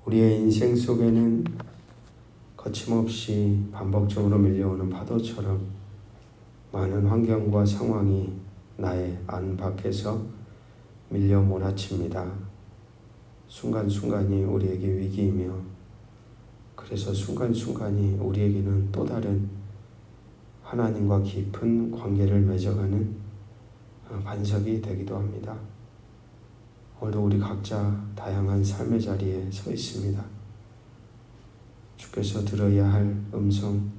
우리의 인생 속에는 거침없이 반복적으로 밀려오는 파도처럼 많은 환경과 상황이 나의 안팎에서 밀려 몰아칩니다. 순간순간이 우리에게 위기이며 그래서 순간순간이 우리에게는 또 다른 하나님과 깊은 관계를 맺어가는 반석이 되기도 합니다. 오늘도 우리 각자 다양한 삶의 자리에 서 있습니다. 주께서 들어야 할 음성,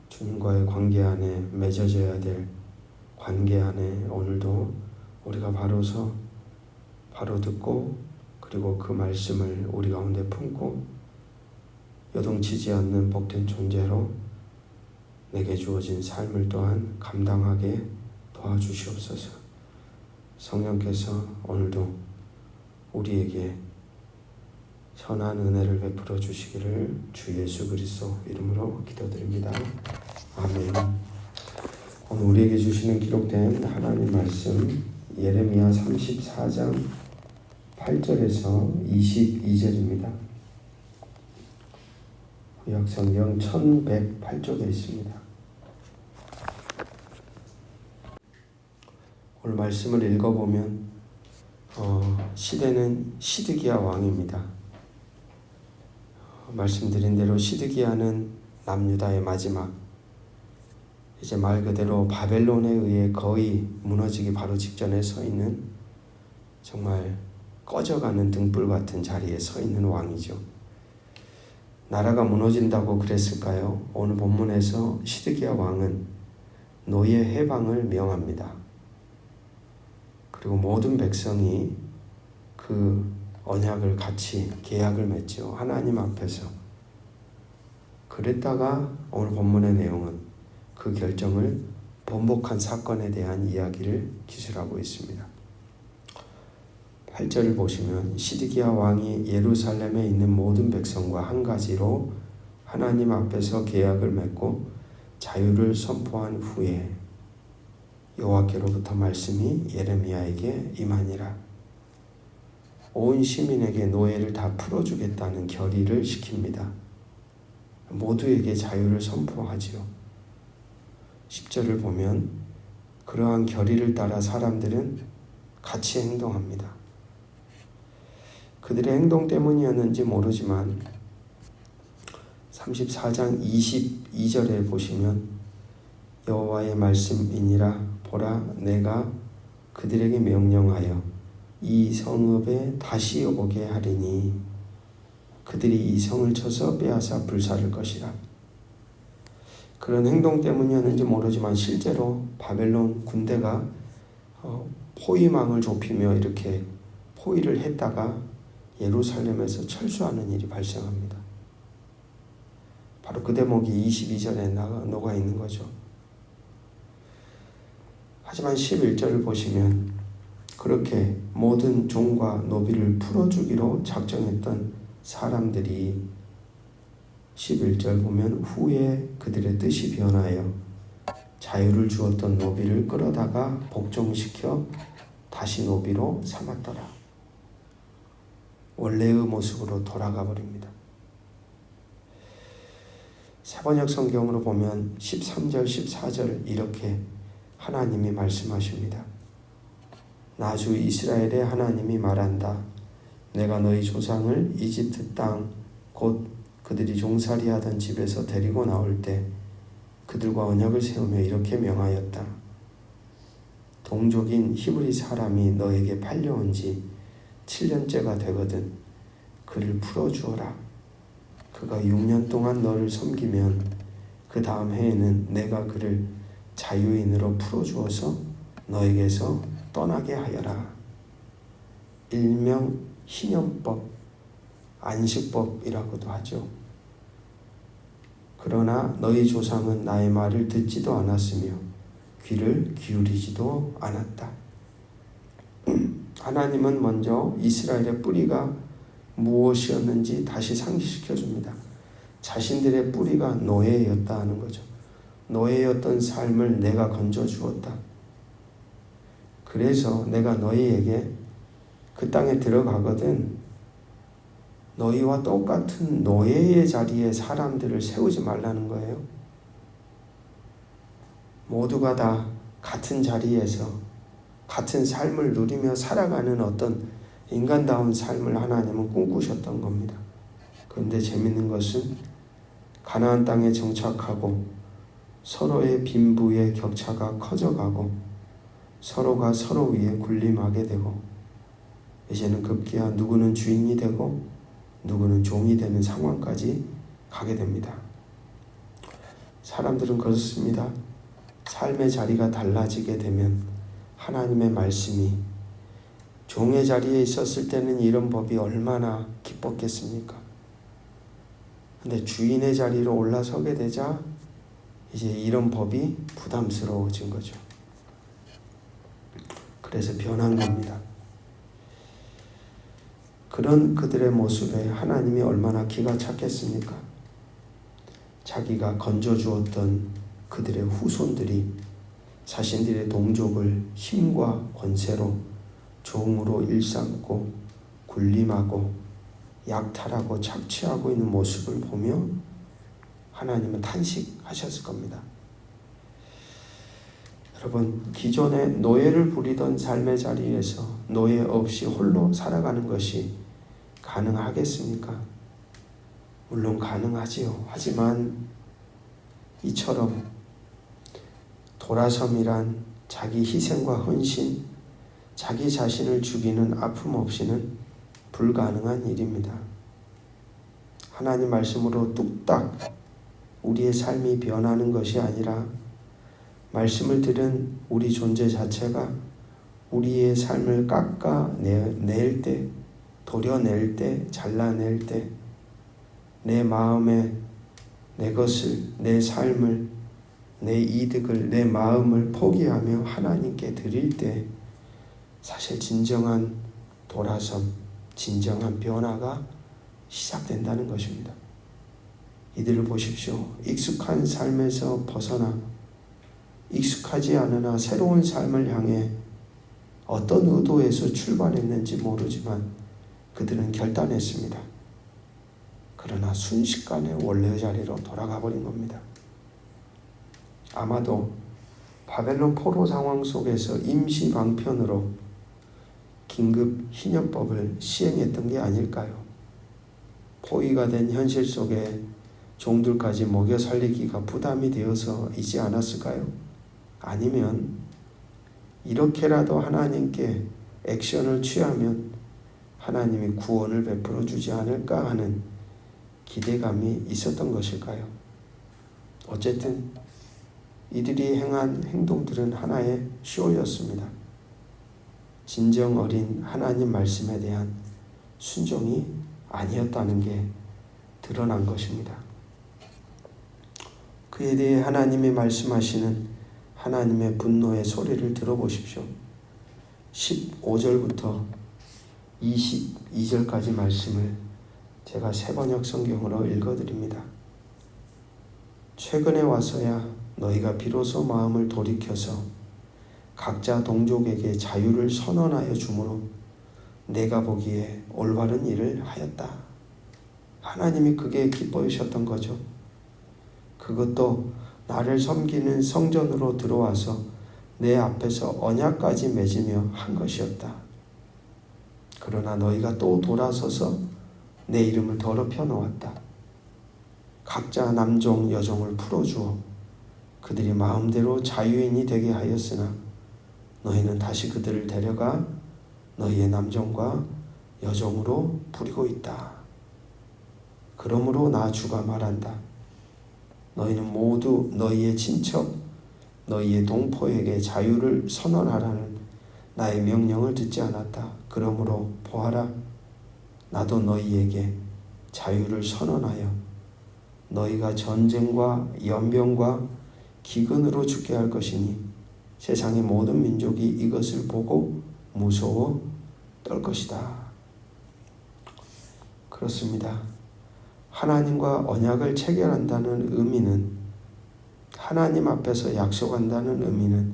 주님과의 관계 안에 맺어져야 될 관계 안에 오늘도 우리가 바로 서 바로 듣고 그리고 그 말씀을 우리 가운데 품고 요동치지 않는 복된 존재로 내게 주어진 삶을 또한 감당하게 도와주시옵소서. 성령께서 오늘도 우리에게 선한 은혜를 베풀어 주시기를 주 예수 그리스도 이름으로 기도드립니다. 아멘. 오늘 우리에게 주시는 기록된 하나님 말씀 예레미야 34장 8절에서 22절입니다. 구약성경 1108쪽에 있습니다. 오늘 말씀을 읽어보면 시대는 시드기야 왕입니다. 말씀드린 대로 시드기야는 남유다의 마지막, 이제 말 그대로 바벨론에 의해 거의 무너지기 바로 직전에 서 있는 정말 꺼져가는 등불 같은 자리에 서 있는 왕이죠. 나라가 무너진다고 그랬을까요? 오늘 본문에서 시드기야 왕은 노예 해방을 명합니다. 그리고 모든 백성이 그 언약을 같이 계약을 맺죠. 하나님 앞에서. 그랬다가 오늘 본문의 내용은 그 결정을 번복한 사건에 대한 이야기를 기술하고 있습니다. 8절을 보시면 시드기야 왕이 예루살렘에 있는 모든 백성과 한 가지로 하나님 앞에서 계약을 맺고 자유를 선포한 후에 여호와께로부터 말씀이 예레미야에게 임하니라. 온 시민에게 노예를 다 풀어주겠다는 결의를 시킵니다. 모두에게 자유를 선포하지요. 10절을 보면 그러한 결의를 따라 사람들은 같이 행동합니다. 그들의 행동 때문이었는지 모르지만 34장 22절에 보시면 여호와의 말씀이니라 보라 내가 그들에게 명령하여 이 성읍에 다시 오게 하리니 그들이 이 성을 쳐서 빼앗아 불사를 것이라. 그런 행동 때문이었는지 모르지만 실제로 바벨론 군대가 포위망을 좁히며 이렇게 포위를 했다가 예루살렘에서 철수하는 일이 발생합니다. 바로 그 대목이 22절에 녹아 있는 거죠. 하지만 11절을 보시면 그렇게 모든 종과 노비를 풀어주기로 작정했던 사람들이 11절 보면 후에 그들의 뜻이 변하여 자유를 주었던 노비를 끌어다가 복종시켜 다시 노비로 삼았더라. 원래의 모습으로 돌아가 버립니다. 세번역 성경으로 보면 13절, 14절 이렇게 하나님이 말씀하십니다. 나 주 이스라엘의 하나님이 말한다. 내가 너희 조상을 이집트 땅 곧 그들이 종살이하던 집에서 데리고 나올 때 그들과 언약을 세우며 이렇게 명하였다. 동족인 히브리 사람이 너에게 팔려온 지 7년째가 되거든 그를 풀어주어라. 그가 6년 동안 너를 섬기면 그 다음 해에는 내가 그를 자유인으로 풀어주어서 너에게서 떠나게 하여라. 일명 희년법, 안식법이라고도 하죠. 그러나 너희 조상은 나의 말을 듣지도 않았으며 귀를 기울이지도 않았다. 하나님은 먼저 이스라엘의 뿌리가 무엇이었는지 다시 상기시켜줍니다. 자신들의 뿌리가 노예였다 하는 거죠. 노예였던 삶을 내가 건져주었다. 그래서 내가 너희에게 그 땅에 들어가거든 너희와 똑같은 노예의 자리에 사람들을 세우지 말라는 거예요. 모두가 다 같은 자리에서 같은 삶을 누리며 살아가는 어떤 인간다운 삶을 하나님은 꿈꾸셨던 겁니다. 그런데 재밌는 것은 가나안 땅에 정착하고 서로의 빈부의 격차가 커져가고 서로가 서로 위에 군림하게 되고 이제는 급기야 누구는 주인이 되고 누구는 종이 되는 상황까지 가게 됩니다. 사람들은 그렇습니다. 삶의 자리가 달라지게 되면 하나님의 말씀이 종의 자리에 있었을 때는 이런 법이 얼마나 기뻤겠습니까? 근데 주인의 자리로 올라서게 되자 이제 이런 법이 부담스러워진 거죠. 그래서 변한 겁니다. 그런 그들의 모습에 하나님이 얼마나 기가 찼겠습니까? 자기가 건져주었던 그들의 후손들이 자신들의 동족을 힘과 권세로 종으로 일삼고 군림하고 약탈하고 착취하고 있는 모습을 보며 하나님은 탄식하셨을 겁니다. 여러분, 기존에 노예를 부리던 삶의 자리에서 노예 없이 홀로 살아가는 것이 가능하겠습니까? 물론 가능하지요. 하지만 이처럼 돌아섬이란 자기 희생과 헌신, 자기 자신을 죽이는 아픔 없이는 불가능한 일입니다. 하나님 말씀으로 뚝딱 우리의 삶이 변하는 것이 아니라 말씀을 들은 우리 존재 자체가 우리의 삶을 깎아낼 때, 도려낼 때, 잘라낼 때 내 마음에 내 것을, 내 삶을, 내 이득을, 내 마음을 포기하며 하나님께 드릴 때 사실 진정한 돌아섬, 진정한 변화가 시작된다는 것입니다. 이들을 보십시오. 익숙한 삶에서 벗어나 익숙하지 않으나 새로운 삶을 향해 어떤 의도에서 출발했는지 모르지만 그들은 결단했습니다. 그러나 순식간에 원래의 자리로 돌아가 버린 겁니다. 아마도 바벨론 포로 상황 속에서 임시 방편으로 긴급 희년법을 시행했던 게 아닐까요? 포위가 된 현실 속에 종들까지 먹여 살리기가 부담이 되어서이지 않았을까요? 아니면 이렇게라도 하나님께 액션을 취하면 하나님이 구원을 베풀어 주지 않을까 하는 기대감이 있었던 것일까요? 어쨌든 이들이 행한 행동들은 하나의 쇼였습니다. 진정 어린 하나님 말씀에 대한 순종이 아니었다는 게 드러난 것입니다. 그에 대해 하나님이 말씀하시는 하나님의 분노의 소리를 들어보십시오. 15절부터 22절까지 말씀을 제가 새번역 성경으로 읽어드립니다. 최근에 와서야 너희가 비로소 마음을 돌이켜서 각자 동족에게 자유를 선언하여 주므로 내가 보기에 올바른 일을 하였다. 하나님이 그게 기뻐하셨던 거죠. 그것도 나를 섬기는 성전으로 들어와서 내 앞에서 언약까지 맺으며 한 것이었다. 그러나 너희가 또 돌아서서 내 이름을 더럽혀 놓았다. 각자 남종 여종을 풀어주어 그들이 마음대로 자유인이 되게 하였으나 너희는 다시 그들을 데려가 너희의 남종과 여종으로 부리고 있다. 그러므로 나 주가 말한다. 너희는 모두 너희의 친척, 너희의 동포에게 자유를 선언하라는 나의 명령을 듣지 않았다. 그러므로 보아라, 나도 너희에게 자유를 선언하여 너희가 전쟁과 연병과 기근으로 죽게 할 것이니 세상의 모든 민족이 이것을 보고 무서워 떨 것이다. 그렇습니다. 하나님과 언약을 체결한다는 의미는, 하나님 앞에서 약속한다는 의미는,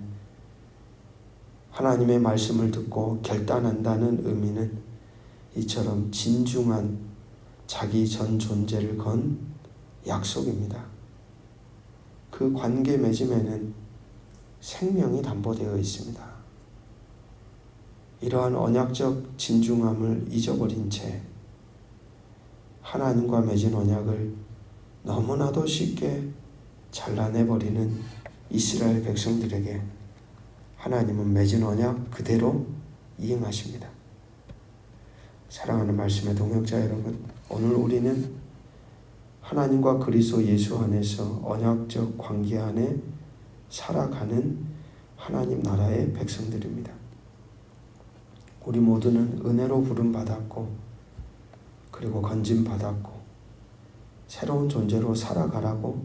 하나님의 말씀을 듣고 결단한다는 의미는 이처럼 진중한 자기 전 존재를 건 약속입니다. 그 관계 맺음에는 생명이 담보되어 있습니다. 이러한 언약적 진중함을 잊어버린 채 하나님과 맺은 언약을 너무나도 쉽게 잘라내버리는 이스라엘 백성들에게 하나님은 맺은 언약 그대로 이행하십니다. 사랑하는 말씀의 동역자 여러분, 오늘 우리는 하나님과 그리스도 예수 안에서 언약적 관계 안에 살아가는 하나님 나라의 백성들입니다. 우리 모두는 은혜로 부름받았고 그리고 건짐받았고 새로운 존재로 살아가라고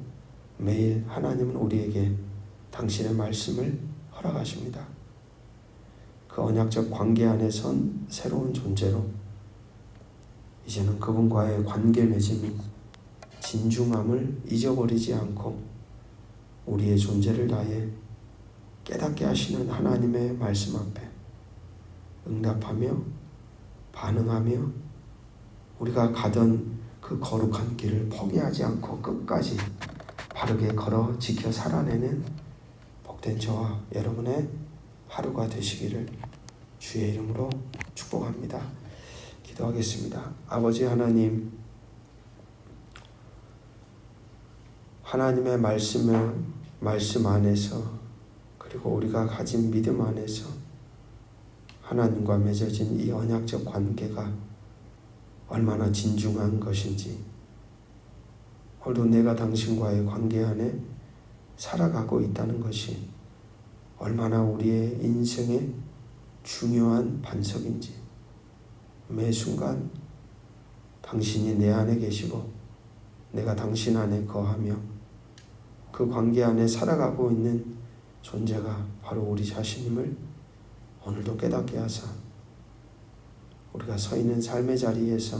매일 하나님은 우리에게 당신의 말씀을 허락하십니다. 그 언약적 관계 안에 선 새로운 존재로 이제는 그분과의 관계 맺음이 진중함을 잊어버리지 않고 우리의 존재를 다해 깨닫게 하시는 하나님의 말씀 앞에 응답하며 반응하며 우리가 가던 그 거룩한 길을 포기하지 않고 끝까지 바르게 걸어 지켜 살아내는 복된 저와 여러분의 하루가 되시기를 주의 이름으로 축복합니다. 기도하겠습니다. 아버지 하나님, 하나님의 말씀 안에서 그리고 우리가 가진 믿음 안에서 하나님과 맺어진 이 언약적 관계가 얼마나 진중한 것인지, 오늘도 내가 당신과의 관계 안에 살아가고 있다는 것이 얼마나 우리의 인생의 중요한 반석인지, 매 순간 당신이 내 안에 계시고 내가 당신 안에 거하며 그 관계 안에 살아가고 있는 존재가 바로 우리 자신임을 오늘도 깨닫게 하사 우리가 서 있는 삶의 자리에서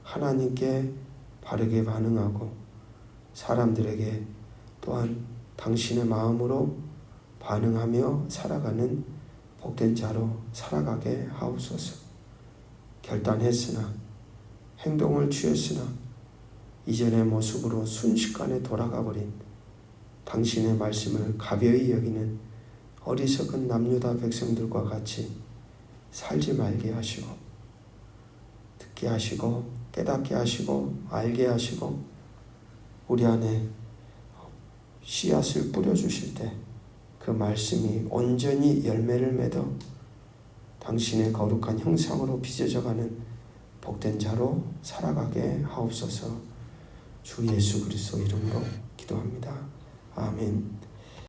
하나님께 바르게 반응하고 사람들에게 또한 당신의 마음으로 반응하며 살아가는 복된 자로 살아가게 하옵소서. 결단했으나 행동을 취했으나 이전의 모습으로 순식간에 돌아가버린 당신의 말씀을 가벼이 여기는 어리석은 남유다 백성들과 같이 살지 말게 하시고 듣게 하시고 깨닫게 하시고 알게 하시고 우리 안에 씨앗을 뿌려주실 때 그 말씀이 온전히 열매를 맺어 당신의 거룩한 형상으로 빚어져가는 복된 자로 살아가게 하옵소서. 주 예수 그리스도 이름으로 기도합니다. 아멘.